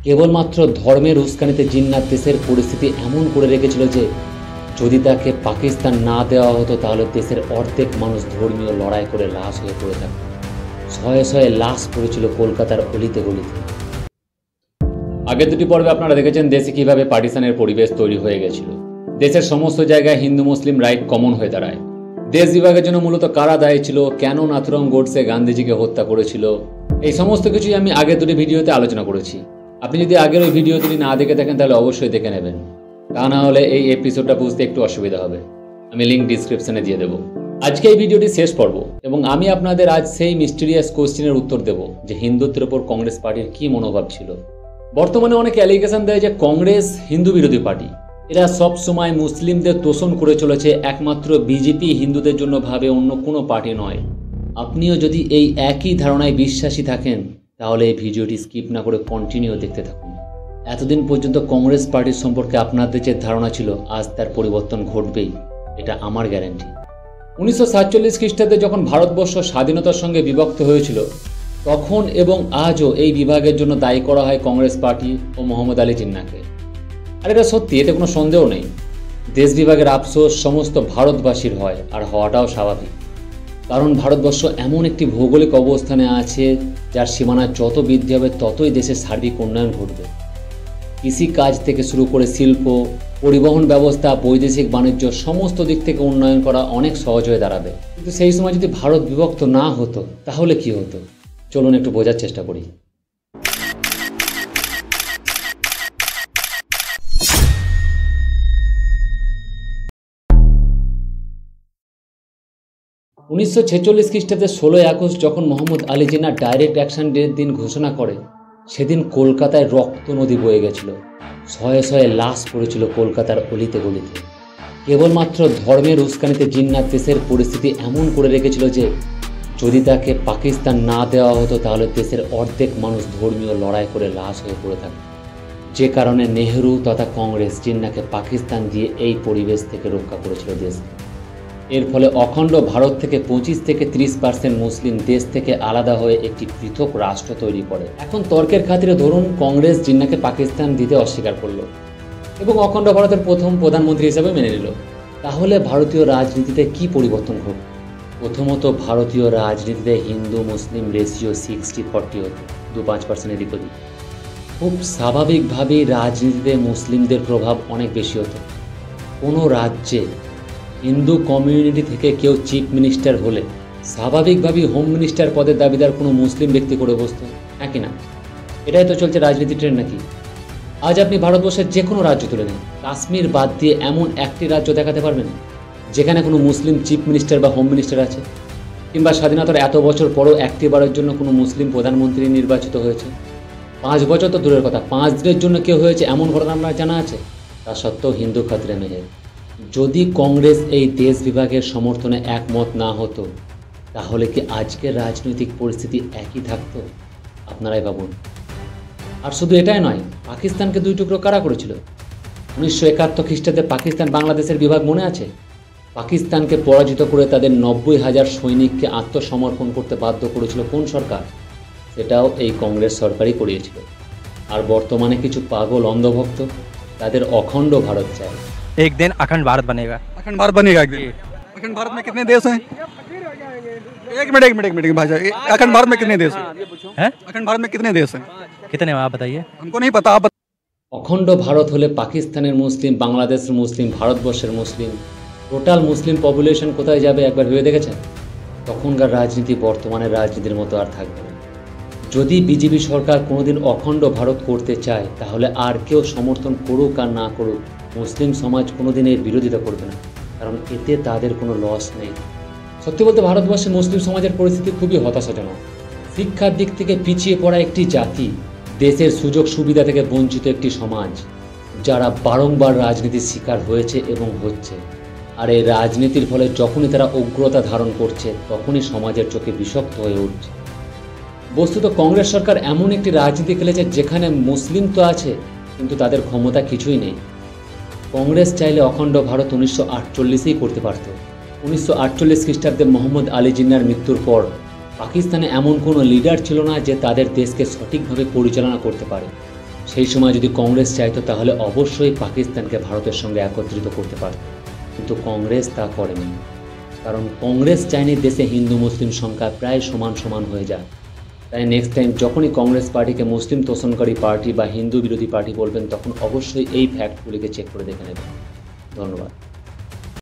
কেবলমাত্র ধর্মের উস্কানিতে জিন্নাত দেশের পরিস্থিতি এমন করে রেখেছিল যে যদি তাকে পাকিস্তান না দেওয়া হতো তাহলে দেশের অর্ধেক মানুষ ধর্মীয় লড়াই করে লাশ হয়ে পড়ে থাকত। শয়ে শয়ে লাশ পড়েছিল কলকাতার অলিতে গলিতে। আগের দুটি পর্বে আপনারা দেখেছেন দেশে কিভাবে পার্টিশনের পরিবেশ তৈরি হয়ে গেছিল। দেশের সমস্ত জায়গায় হিন্দু মুসলিম রাইট কমন হয়ে দাঁড়ায়। দেশ বিভাগের জন্য মূলত কারা দায়ী ছিল, কেন নাথুরাম গোডসে গান্ধীজিকে হত্যা করেছিল, এই সমস্ত কিছুই আমি আগের দুটি ভিডিওতে আলোচনা করেছি। আপনি যদি আগের ওই ভিডিও দুটি না দেখে থাকেন তাহলে অবশ্যই দেখে নেবেন, তা না হলে এই এপিসোডটা বুঝতে একটু অসুবিধা হবে। আমি লিঙ্ক ডিসক্রিপশনে দিয়ে দেবো। আজকে এই ভিডিওটি শেষ পর্ব এবং আমি আপনাদের আজ সেই মিস্টিরিয়াস কোশ্চেনের উত্তর দেব যে হিন্দুত্বের উপর কংগ্রেস পার্টির কি মনোভাব ছিল। বর্তমানে অনেক অ্যালিগেশন দেয় যে কংগ্রেস হিন্দু বিরোধী পার্টি, এরা সব সময় মুসলিমদের তোষণ করে চলেছে, একমাত্র বিজেপি হিন্দুদের জন্য ভাবে, অন্য কোনো পার্টি নয়। আপনিও যদি এই একই ধারণায় বিশ্বাসী থাকেন তাহলে এই ভিডিওটি স্কিপ না করে কন্টিনিউ দেখতে থাকুন। এতদিন পর্যন্ত কংগ্রেস পার্টির সম্পর্কে আপনাদের যে ধারণা ছিল আজ তার পরিবর্তন ঘটবেই, এটা আমার গ্যারান্টি। 1947 খ্রিস্টাব্দে যখন ভারতবর্ষ স্বাধীনতার সঙ্গে বিভক্ত হয়েছিল তখন এবং আজও এই বিভাগের জন্য দায়ী করা হয় কংগ্রেস পার্টি ও মোহাম্মদ আলী জিন্নাহকে। আর এটা সত্যি, এতে কোনো সন্দেহ নেই। দেশ বিভাগের আফসোস সমস্ত ভারতবাসীর হয়, আর হওয়াটাও স্বাভাবিক, কারণ ভারতবর্ষ এমন একটি ভৌগোলিক অবস্থানে আছে যার সীমানা যত বৃদ্ধি হবে ততই দেশের সার্বিক উন্নয়ন ঘটবে। কৃষিকাজ থেকে শুরু করে শিল্প, পরিবহন ব্যবস্থা, বৈদেশিক বাণিজ্য সমস্ত দিক থেকে উন্নয়ন করা অনেক সহজ হয়ে দাঁড়াবে। কিন্তু সেই সময় যদি ভারত বিভক্ত না হতো তাহলে কি হতো, চলুন একটু বোঝার চেষ্টা করি। উনিশশো 1946 খ্রিস্টাব্দে 16 আগস্ট যখন মোহাম্মদ আলী জিন্নাহ ডাইরেক্ট অ্যাকশন ডের দিন ঘোষণা করে, সেদিন কলকাতায় রক্ত নদী বয়ে গেছিল। শয়ে শয়ে লাশ পড়েছিল কলকাতার অলিতে গলিতে। কেবলমাত্র ধর্মের উস্কানিতে জিন্নাত দেশের পরিস্থিতি এমন করে রেখেছিল যে যদি তাকে পাকিস্তান না দেওয়া হতো তাহলে দেশের অর্ধেক মানুষ ধর্মীয় লড়াই করে লাশ হয়ে পড়ে থাকত। যে কারণে নেহরু তথা কংগ্রেস জিন্নাহকে পাকিস্তান দিয়ে এই পরিবেশ থেকে রক্ষা করেছিল দেশকে। এর ফলে অখণ্ড ভারত থেকে 25 থেকে 30% মুসলিম দেশ থেকে আলাদা হয়ে একটি পৃথক রাষ্ট্র তৈরি করে। এখন তর্কের খাতিরে ধরুন কংগ্রেস জিন্নাহকে পাকিস্তান দিতে অস্বীকার করলো এবং অখণ্ড ভারতের প্রথম প্রধানমন্ত্রী হিসাবে মেনে নিল। তাহলে ভারতীয় রাজনীতিতে কি পরিবর্তন ঘটবে? প্রথমত ভারতীয় রাজনীতিতে হিন্দু মুসলিম রেশিও 60-40 হতো, 2-5% এদিক ওদিক। খুব স্বাভাবিকভাবেই রাজনীতিতে মুসলিমদের প্রভাব অনেক বেশি হতো। কোনো রাজ্যে হিন্দু কমিউনিটি থেকে কেউ চিফ মিনিস্টার হলে স্বাভাবিকভাবেই হোম মিনিস্টার পদের দাবিদার কোনো মুসলিম ব্যক্তি করে বসত, হ্যাঁ কি না? এটাই তো চলছে রাজনীতি ট্রেন্ড নাকি? আজ আপনি ভারতবর্ষের যে কোনো রাজ্য তুলে নেন, কাশ্মীর বাদ দিয়ে এমন একটি রাজ্য দেখাতে পারবেন যেখানে কোনো মুসলিম চিফ মিনিস্টার বা হোম মিনিস্টার আছে? কিংবা স্বাধীনতার এত বছর পরও একটিবারের জন্য কোনো মুসলিম প্রধানমন্ত্রী নির্বাচিত হয়েছে? 5 বছর তো দূরের কথা, 5 দিনের জন্য কেউ হয়েছে এমন ঘটনা আপনার জানা আছে? তা সত্ত্বেও হিন্দু খাতিরে মেহের। যদি কংগ্রেস এই দেশ বিভাগের সমর্থনে একমত না হতো তাহলে কি আজকের রাজনৈতিক পরিস্থিতি একই থাকতো? আপনারাই ভাবুন। আর শুধু এটাই নয়, পাকিস্তানকে 2 টুকরো কারা করেছিল? 1971 খ্রিস্টাব্দে পাকিস্তান বাংলাদেশের বিভাগ মনে আছে? পাকিস্তানকে পরাজিত করে তাদের 90,000 সৈনিককে আত্মসমর্পণ করতে বাধ্য করেছিল কোন সরকার? সেটাও এই কংগ্রেস সরকারই করিয়েছিল। আর বর্তমানে কিছু পাগল অন্ধভক্ত তাদের অখণ্ড ভারত চায়। एक दिन अखंड भारत बनेगा। अखंड भारत बनेगा एक दिन। अखंड भारत में कितने देश हैं? एक मिनट भाई साहब, अखंड भारत में कितने देश हैं? अखंड भारत में कितने देश हैं? कितने आप बताइए। हमको नहीं पता, आप অখণ্ড ভারত হলে পাকিস্তানের মুসলিম, বাংলাদেশের মুসলিম, ভারতবর্ষের মুসলিম, টোটাল মুসলিম পপুলেশন কোথায় যাবে একবার ভেবে দেখেছেন? তখনকার রাজনীতি বর্তমানের রাজনীতির মতো আর থাকবে না। যদি বিজেপি সরকার কোনোদিন অখণ্ড ভারত করতে চায় তাহলে আর কেউ সমর্থন করুক আর না করুক, মুসলিম সমাজ কোনোদিন এর বিরোধিতা করবে না, কারণ এতে তাদের কোনো লস নেই। সত্যি বলতে ভারতবর্ষে মুসলিম সমাজের পরিস্থিতি খুবই হতাশাজনক। শিক্ষার দিক থেকে পিছিয়ে পড়া একটি জাতি, দেশের সুযোগ সুবিধা থেকে বঞ্চিত একটি সমাজ, যারা বারংবার রাজনীতির শিকার হয়েছে এবং হচ্ছে। আর এই রাজনীতির ফলে যখনই তারা উগ্রতা ধারণ করছে তখনই সমাজের চোখে বিষাক্ত হয়ে উঠছে। বস্তুত কংগ্রেস সরকার এমন একটি রাজনীতি খেলেছে যেখানে মুসলিম তো আছে কিন্তু তাদের ক্ষমতা কিছুই নেই। কংগ্রেস চাইলে অখণ্ড ভারত 1948-এই করতে পারত। 1948 খ্রিস্টাব্দে মোহাম্মদ আলী জিন্নাহর মৃত্যুর পর পাকিস্তানে এমন কোনো লিডার ছিল না যে তাদের দেশকে সঠিকভাবে পরিচালনা করতে পারে। সেই সময় যদি কংগ্রেস চাইতো তাহলে অবশ্যই পাকিস্তানকে ভারতের সঙ্গে একত্রিত করতে পারত, কিন্তু কংগ্রেস তা করেনি। কারণ কংগ্রেস চায়নি দেশে হিন্দু মুসলিম সংখ্যা প্রায় সমান সমান হয়ে যায়। তাই নেক্সট টাইম যখনই কংগ্রেস পার্টিকে মুসলিম তোষণকারী পার্টি বা হিন্দু বিরোধী পার্টি বলবেন, তখন অবশ্যই এই ফ্যাক্টগুলিকে চেক করে দেখে নেবেন। ধন্যবাদ।